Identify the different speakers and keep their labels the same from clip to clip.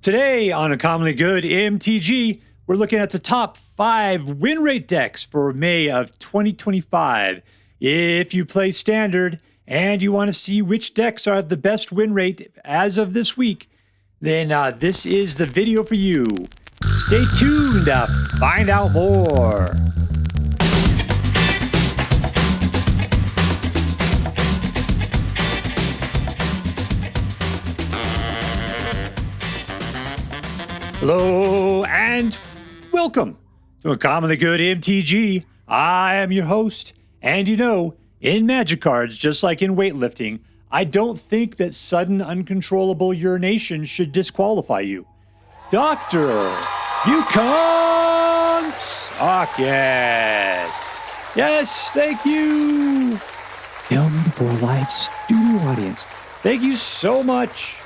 Speaker 1: Today on Uncommonly Good MTG, we're looking at the top 5 win rate decks for May of 2025. If you play Standard and you want to see which decks are the best win rate as of this week, then this is the video for you. Stay tuned to find out more. Hello and welcome to Uncommonly Good MTG. I am your host, and you know, in Magic cards, just like in weightlifting, I don't think that sudden uncontrollable urination should disqualify you. Doctor, you can't suck it. Yes, thank you. Filmed for a live studio audience. Thank you so much.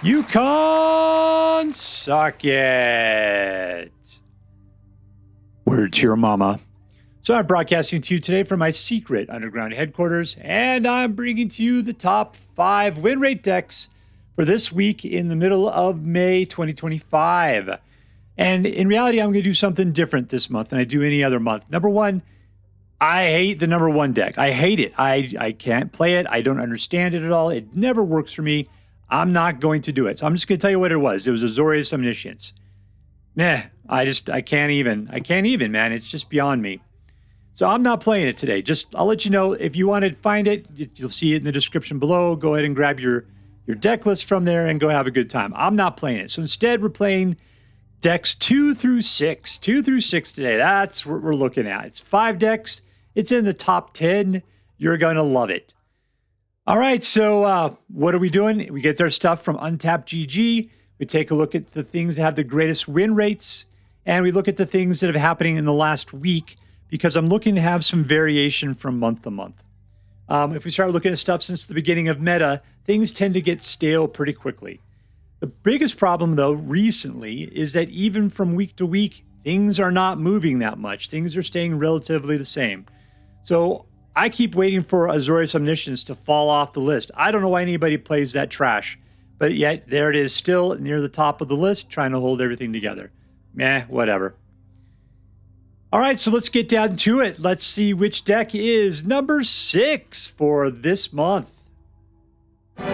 Speaker 1: You can't suck it. Word to your mama. So I'm broadcasting to you today from my secret underground headquarters, and I'm bringing to you the top 5 win rate decks for this week in the middle of May 2025. And in reality, I'm going to do something different this month than I do any other month. Number one, I hate the number 1 deck. I hate it. I can't play it. I don't understand it at all. It never works for me. I'm not going to do it. So I'm just going to tell you what it was. It was Azorius Omniscience. I can't even, man. It's just beyond me. So I'm not playing it today. I'll let you know if you want to find it, you'll see it in the description below. Go ahead and grab your deck list from there and go have a good time. I'm not playing it. So instead, we're playing decks 2 through 6. 2 through 6 today. That's what we're looking at. It's 5 decks. It's in the top 10. You're going to love it. All right, so what are we doing? We get their stuff from Untapped GG. We take a look at the things that have the greatest win rates, and we look at the things that have happening in the last week because I'm looking to have some variation from month to month. If we start looking at stuff since the beginning of meta, things tend to get stale pretty quickly. The biggest problem, though, recently is that even from week to week, things are not moving that much. Things are staying relatively the same. So I keep waiting for Azorius Omniscience to fall off the list. I don't know why anybody plays that trash, but yet there it is still near the top of the list, trying to hold everything together. Whatever. All right, so let's get down to it. Let's see which deck is number 6 for this month. All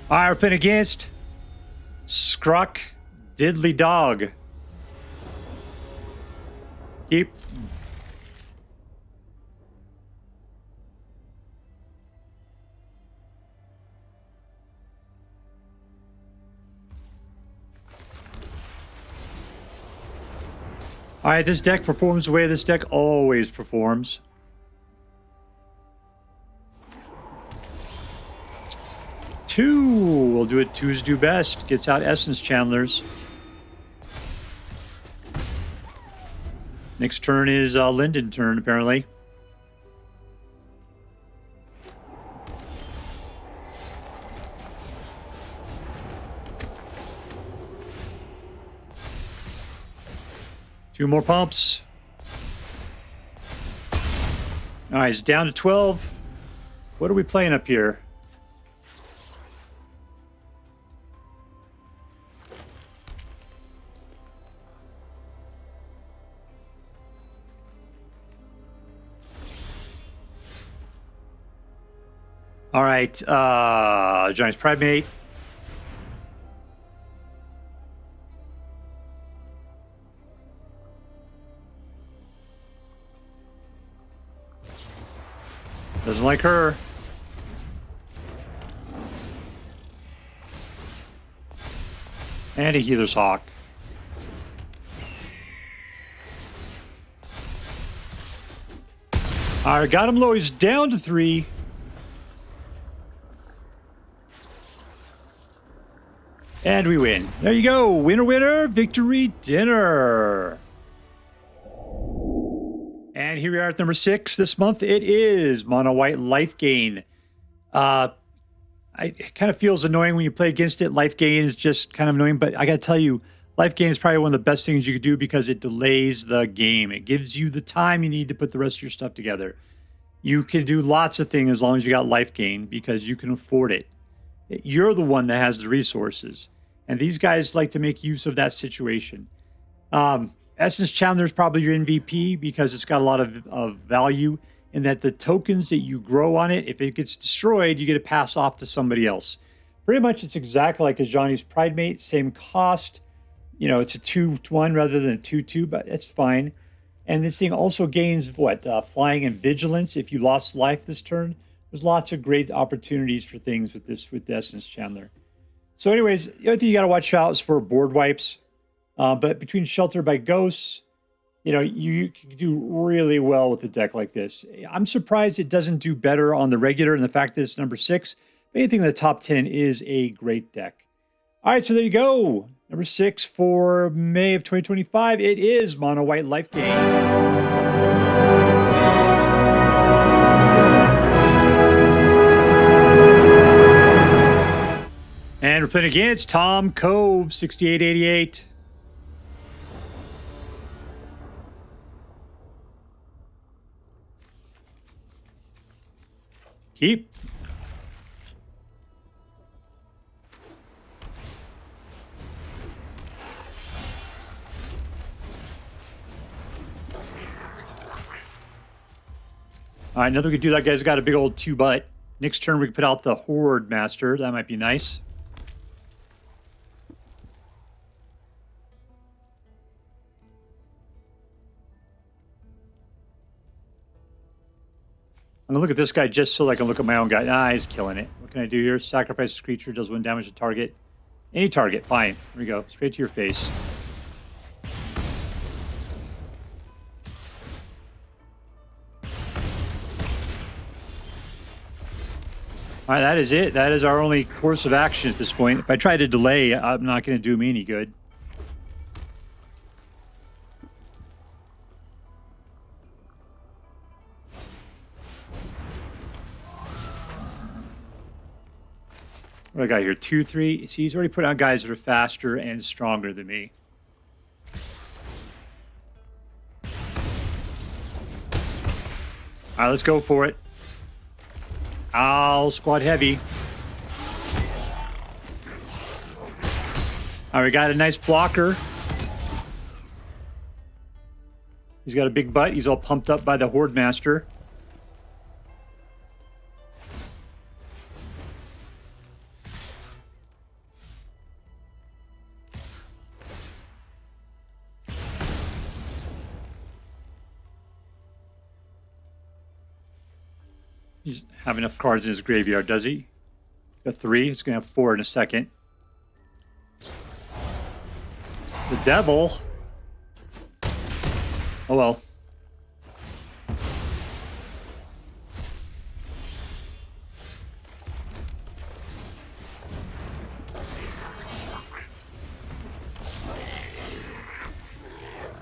Speaker 1: right, we're playing against Scrocdiddlydog. Keep. All right, this deck performs the way this deck always performs. We'll do it. 2s do best. Gets out Essence Channelers. Next turn is Linden turn, apparently. Two more pumps. All right, it's down to 12. What are we playing up here? All right, Giant's Primate. Doesn't like her. And a Healer's Hawk. All right, got him low. He's down to 3. And we win. There you go. Winner, winner, victory dinner. And here we are at number 6 this month. It is Mono White Lifegain. It kind of feels annoying when you play against it. Lifegain is just kind of annoying, but I got to tell you, Lifegain is probably one of the best things you could do because it delays the game. It gives you the time you need to put the rest of your stuff together. You can do lots of things as long as you got Lifegain because you can afford it. You're the one that has the resources. And these guys like to make use of that situation. Essence Chandler is probably your MVP because it's got a lot of value in that the tokens that you grow on it, if it gets destroyed, you get to pass off to somebody else. Pretty much it's exactly like a Johnny's Pridemate, same cost. You know, it's a 2-1 rather than a 2-2, but it's fine. And this thing also gains what? Flying and vigilance if you lost life this turn. There's lots of great opportunities for things with this with the Essence Chandler. So anyways, the other thing you got to watch out is for board wipes. But between Shelter by Ghosts, you know, you can do really well with a deck like this. I'm surprised it doesn't do better on the regular and the fact that it's number 6. Anything in the top 10 is a great deck. All right, so there you go. Number 6 for May of 2025. It is Mono White Lifegain. And we're playing against Tom Cove, 6888. Keep. All right, another we could do that guy's got a big old 2-butt. Next turn we can put out the Horde Master. That might be nice. I'm gonna look at this guy just so I can look at my own guy. Ah, he's killing it. What can I do here? Sacrifice this creature, does 1 damage to target. Any target, fine. Here we go. Straight to your face. All right, that is it. That is our only course of action at this point. If I try to delay, I'm not going to do me any good. What do I got here? 2-3. See, he's already put out guys that are faster and stronger than me. All right, let's go for it. I'll squad heavy. All right, we got a nice blocker. He's got a big butt. He's all pumped up by the Horde Master. He's have enough cards in his graveyard, does he? Got 3. He's going to have 4 in a second. The Devil. Oh, well.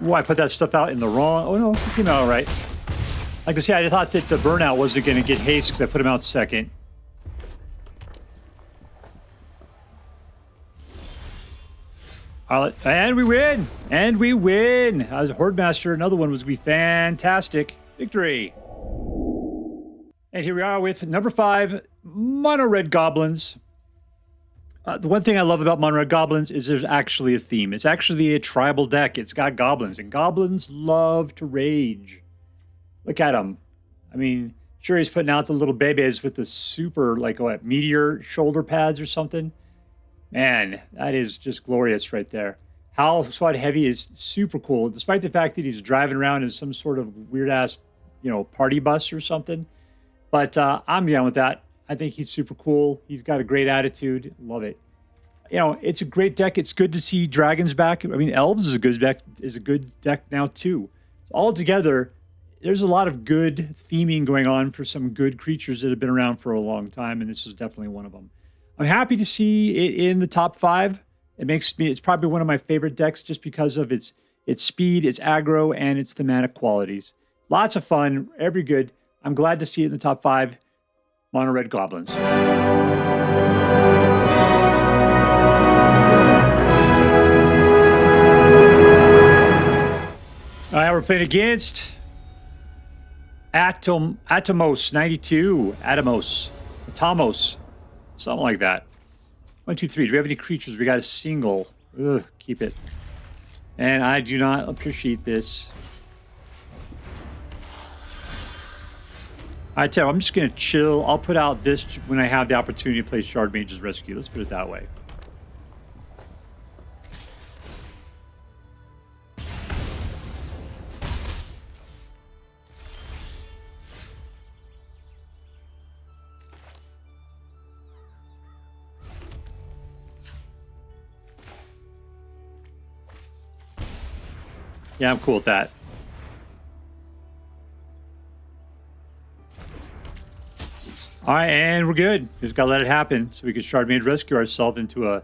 Speaker 1: Oh, I put that stuff out in the wrong... Oh, no, it came out all right. Like I said, I thought that the burnout wasn't going to get haste because I put him out second. And we win! And we win! As a Horde Master, another one was going to be fantastic. Victory! And here we are with number 5, Mono-Red Goblins. The one thing I love about Mono-Red Goblins is there's actually a theme. It's actually a tribal deck. It's got goblins, and goblins love to rage. Look at him. I mean, sure, he's putting out the little babies with the super, like, what, meteor shoulder pads or something. Man, that is just glorious right there. Howl Squad Heavy is super cool, despite the fact that he's driving around in some sort of weird-ass, you know, party bus or something. But I'm down with that. I think he's super cool. He's got a great attitude. Love it. You know, it's a great deck. It's good to see dragons back. I mean, elves is a good deck now, too. All together, there's a lot of good theming going on for some good creatures that have been around for a long time, and this is definitely one of them. I'm happy to see it in the top 5. It's probably one of my favorite decks just because of its speed, its aggro, and its thematic qualities. Lots of fun, every good. I'm glad to see it in the top 5. Mono-Red Goblins. All right, we're playing against Atomos 92. Atomos. Something like that. 1, 2, 3. Do we have any creatures? We got a single. Ugh, keep it. And I do not appreciate this. I tell you, I'm just going to chill. I'll put out this when I have the opportunity to play Shard Mage's Rescue. Let's put it that way. Yeah, I'm cool with that. All right, and we're good. Just gotta let it happen so we can Shard Mage rescue ourselves into a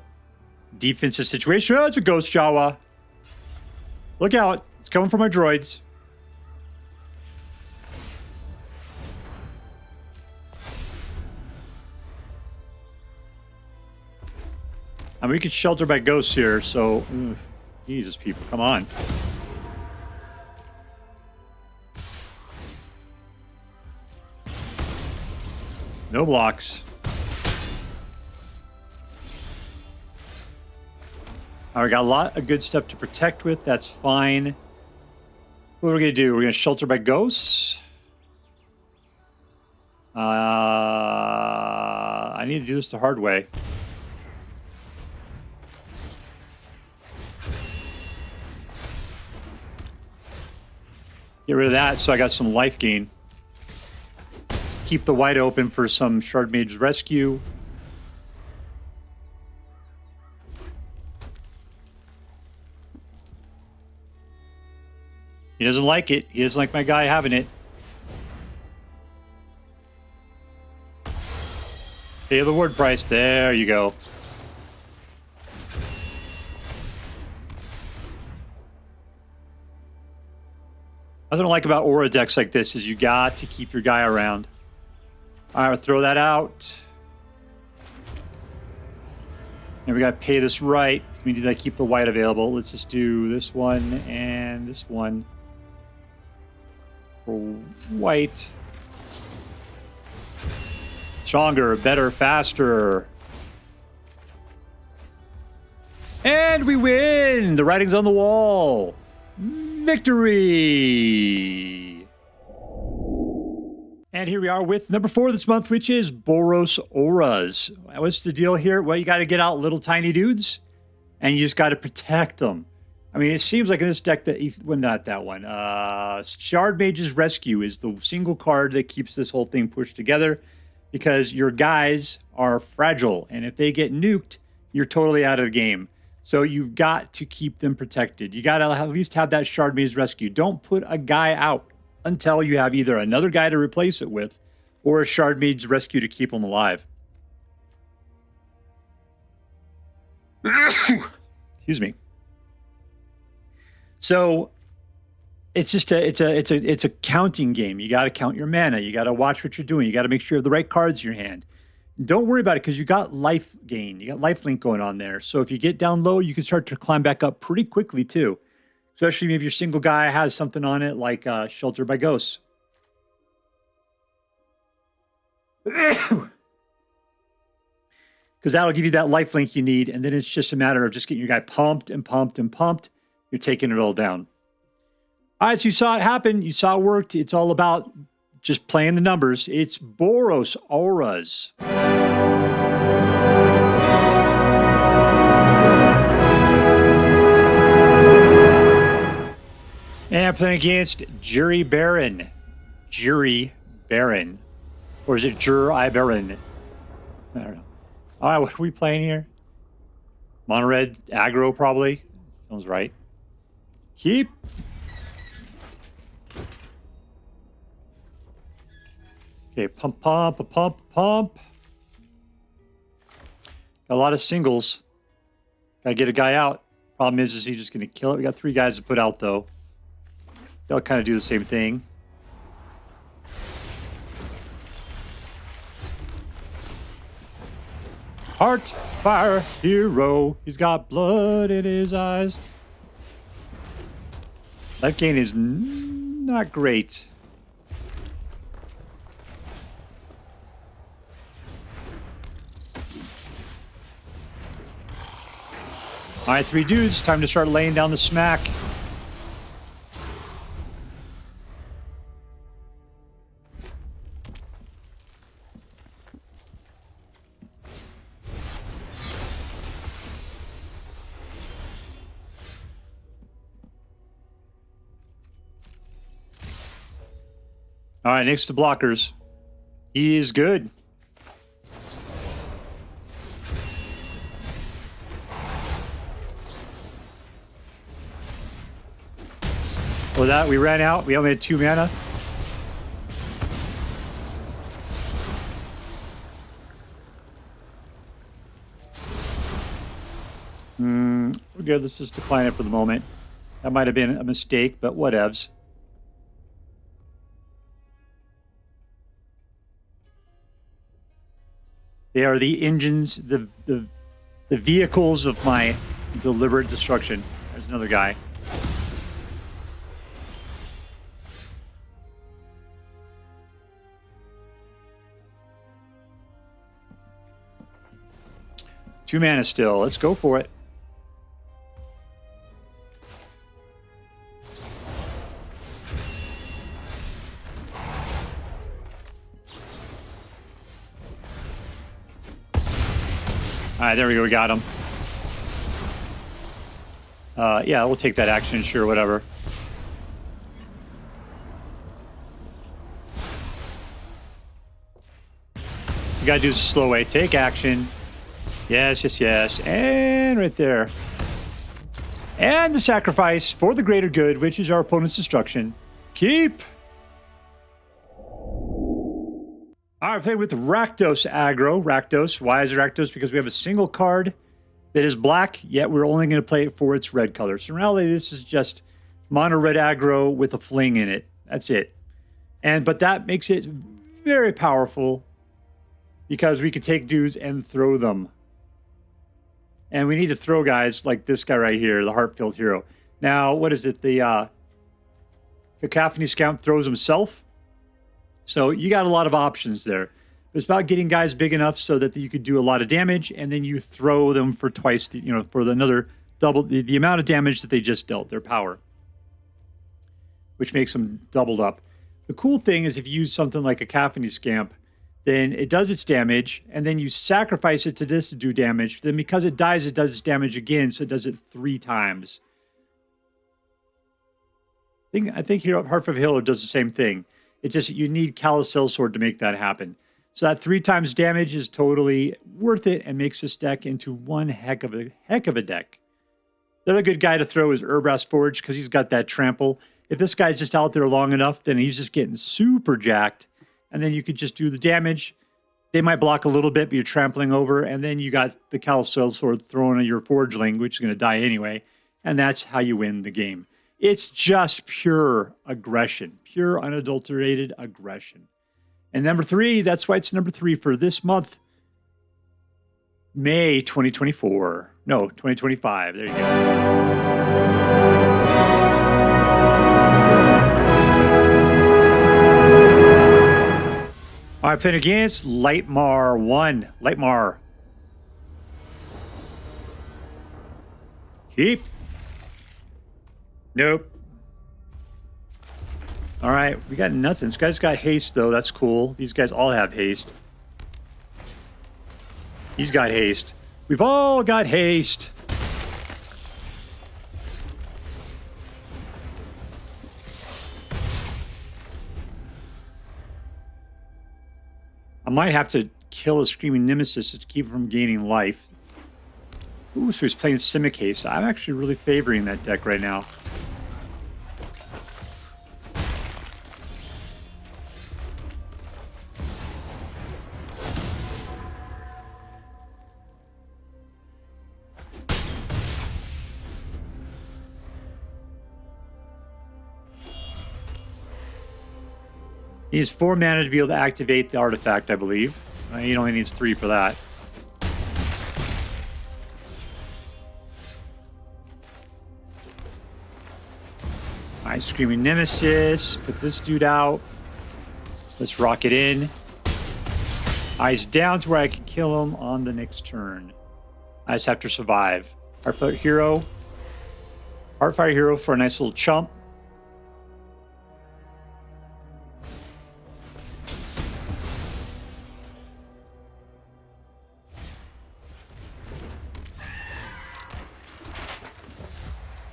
Speaker 1: defensive situation. Oh, it's a Ghost Jawa. Look out. It's coming from our droids. I mean, we could shelter by ghosts here, so... Jesus, people, come on. No blocks. All right, got a lot of good stuff to protect with. That's fine. What are we going to do? We're going to shelter by ghosts. I need to do this the hard way. Get rid of that so I got some life gain. Keep the white open for some Shard Mage rescue. He doesn't like it. He doesn't like my guy having it. Pay the word price. There you go. What I don't like about aura decks like this is you got to keep your guy around. All right, we'll throw that out. And we got to pay this right. We need to keep the white available. Let's just do this one and this one for white. Stronger, better, faster. And we win! The writing's on the wall. Victory! And here we are with number 4 this month, which is Boros Auras. What's the deal here? Well, you got to get out little tiny dudes, and you just got to protect them. I mean, it seems like in this deck that, well, not that one. Shard Mage's Rescue is the single card that keeps this whole thing pushed together, because your guys are fragile, and if they get nuked, you're totally out of the game. So you've got to keep them protected. You got to at least have that Shard Maze Rescue. Don't put a guy out until you have either another guy to replace it with or a Shard Maze Rescue to keep him alive. Excuse me. So it's just it's a counting game. You got to count your mana. You got to watch what you're doing. You got to make sure you have the right cards in your hand. Don't worry about it because you got life gain. You got lifelink going on there. So if you get down low, you can start to climb back up pretty quickly too. Especially if your single guy has something on it like Shelter by Ghosts. Because that'll give you that lifelink you need. And then it's just a matter of just getting your guy pumped and pumped and pumped. You're taking it all down. All right, so you saw it happen. You saw it worked. It's all about just playing the numbers. It's Boros Auras. And I'm playing against jiribarren. Jiribarren. Or is it jiribarren? I don't know. All right, what are we playing here? Mono-Red Aggro, probably. Sounds right. Keep. Okay, pump. Got a lot of singles. Gotta get a guy out. Problem is he just gonna kill it? We got 3 guys to put out, though. They'll kind of do the same thing. Heart, fire, hero. He's got blood in his eyes. Life gain is not great. All right, 3 dudes. Time to start laying down the smack. All right, next to blockers. He is good. For that, we ran out. We only had 2 mana. We're good. Let's just decline it for the moment. That might have been a mistake, but whatevs. They are the engines, the vehicles of my deliberate destruction. There's another guy. Two mana still. Let's go for it. All right, there we go. We got him. Yeah, we'll take that action. Sure, whatever. You gotta do this a slow way. Take action. Yes, yes, yes. And right there. And the sacrifice for the greater good, which is our opponent's destruction. Keep. All right, playing with Rakdos Aggro. Rakdos. Why is it Rakdos? Because we have a single card that is black, yet we're only going to play it for its red color. So in reality, this is just Mono-Red Aggro with a fling in it. That's it. But that makes it very powerful because we could take dudes and throw them. And we need to throw guys like this guy right here, the Heart-Filled Hero. Now, what is it? The Cacophony Scout throws himself. So you got a lot of options there. It's about getting guys big enough so that you could do a lot of damage, and then you throw them for twice the, for another double the amount of damage that they just dealt, their power, which makes them doubled up. The cool thing is if you use something like a Cacophony Scamp, then it does its damage, and then you sacrifice it to this to do damage. Then because it dies, it does its damage again, so it does it 3 times. I think here Heart of Healer does the same thing. It's just you need Callous Sellsword to make that happen. So that 3 times damage is totally worth it and makes this deck into one heck of a deck. The other good guy to throw is Urbras Forge because he's got that trample. If this guy's just out there long enough, then he's just getting super jacked. And then you could just do the damage. They might block a little bit, but you're trampling over. And then you got the Callous Sellsword thrown at your Forgeling, which is going to die anyway. And that's how you win the game. It's just pure aggression, pure unadulterated aggression. And number 3, that's why it's number 3 for this month, May 2024. No, 2025. There you go. All right, playing against Lightmar 1. Lightmar. Keep. Nope. All right, we got nothing. This guy's got haste, though. That's cool. These guys all have haste. He's got haste. We've all got haste. I might have to kill a Screaming Nemesis to keep him from gaining life. Ooh, so he's playing Simic haste. I'm actually really favoring that deck right now. He needs 4 mana to be able to activate the artifact, I believe. He only needs 3 for that. All right, Screaming Nemesis. Put this dude out. Let's rock it in. Eyes down to where I can kill him on the next turn. I just have to survive. Heartfire Hero. Heartfire Hero for a nice little chump.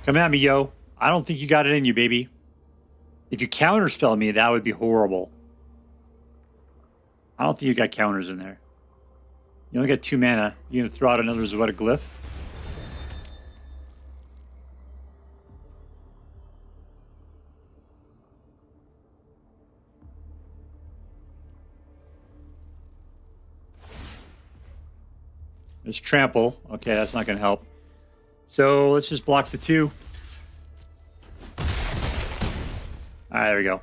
Speaker 1: Come at me, yo. I don't think you got it in you, baby. If you counterspell me, that would be horrible. I don't think you got counters in there. You only got 2 mana. You gonna throw out another Zweta Glyph? There's Trample. Okay, that's not gonna help. So let's just block the 2. All right, there we go.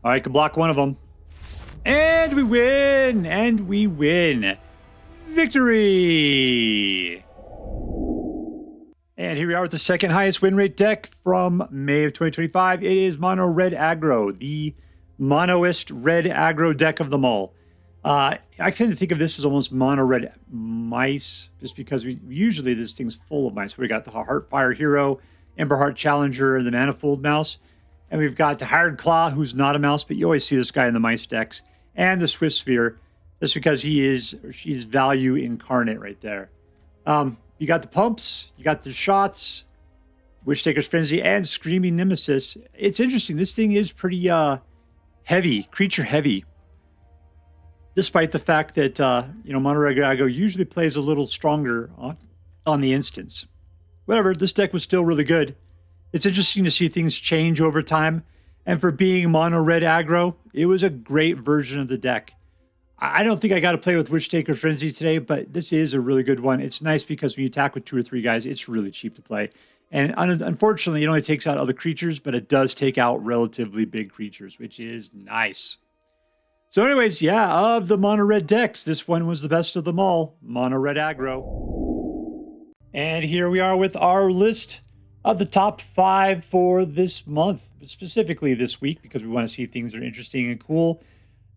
Speaker 1: All right, can block one of them. And we win! And we win! Victory! And here we are with the second highest win rate deck from May of 2025. It is Mono-Red Aggro, the monoist red aggro deck of them all. I tend to think of this as almost mono-red mice, just because usually this thing's full of mice. We got the Heartfire Hero, Emberheart Challenger, and the Manifold Mouse. And we've got the Hired Claw, who's not a mouse, but you always see this guy in the mice decks. And the Swiftspear, just because he is, or she's value incarnate right there. You got the pumps, you got the shots, Witchstalker Frenzy, and Screaming Nemesis. It's interesting. This thing is pretty heavy, creature heavy. Despite the fact that, Mono-Red Aggro usually plays a little stronger on the instance. Whatever, this deck was still really good. It's interesting to see things change over time. And for being Mono-Red Aggro, it was a great version of the deck. I don't think I got to play with Witchstalker Frenzy today, but this is a really good one. It's nice because when you attack with 2 or 3 guys, it's really cheap to play. And unfortunately, it only takes out other creatures, but it does take out relatively big creatures, which is nice. So anyways, yeah, of the Mono-Red decks, this one was the best of them all, Mono-Red Aggro. And here we are with our list of the top 5 for this month, specifically this week, because we want to see things that are interesting and cool.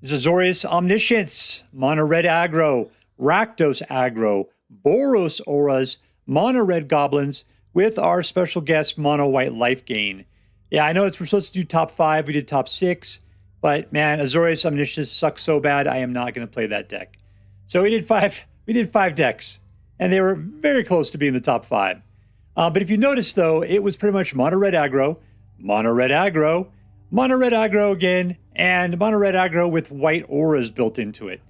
Speaker 1: Azorius Omniscience, Mono-Red Aggro, Rakdos Aggro, Boros Auras, Mono-Red Goblins, with our special guest, Mono-White Lifegain. Yeah, I know we're supposed to do top 5. We did top 6. But, man, Azorius Omniscience sucks so bad, I am not going to play that deck. So we did 5 decks. And they were very close to being the top 5. But if you notice, though, it was pretty much Mono-Red Aggro, Mono-Red Aggro, Mono-Red Aggro again, and Mono-Red Aggro with white auras built into it.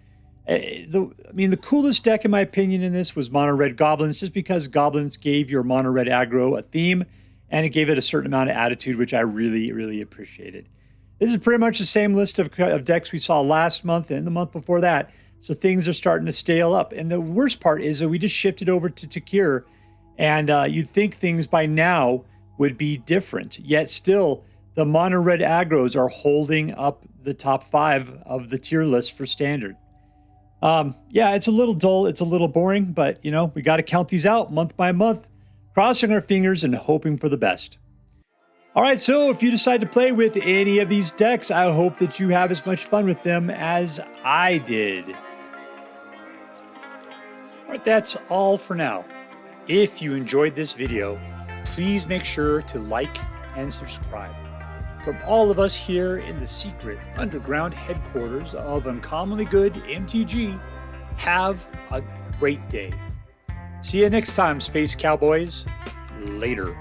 Speaker 1: The coolest deck, in my opinion, in this was Mono-Red Goblins, just because Goblins gave your Mono-Red Aggro a theme, and it gave it a certain amount of attitude, which I really, really appreciated. This is pretty much the same list of decks we saw last month and the month before that, so things are starting to stale up. And the worst part is that we just shifted over to Tarkir, and you'd think things by now would be different, yet still the Mono-Red Aggros are holding up the top 5 of the tier list for Standard. Yeah, it's a little dull, it's a little boring, but, we got to count these out month by month, crossing our fingers and hoping for the best. All right, so if you decide to play with any of these decks, I hope that you have as much fun with them as I did. All right, that's all for now. If you enjoyed this video, please make sure to like and subscribe. From all of us here in the secret underground headquarters of Uncommonly Good MTG, have a great day. See you next time, Space Cowboys. Later.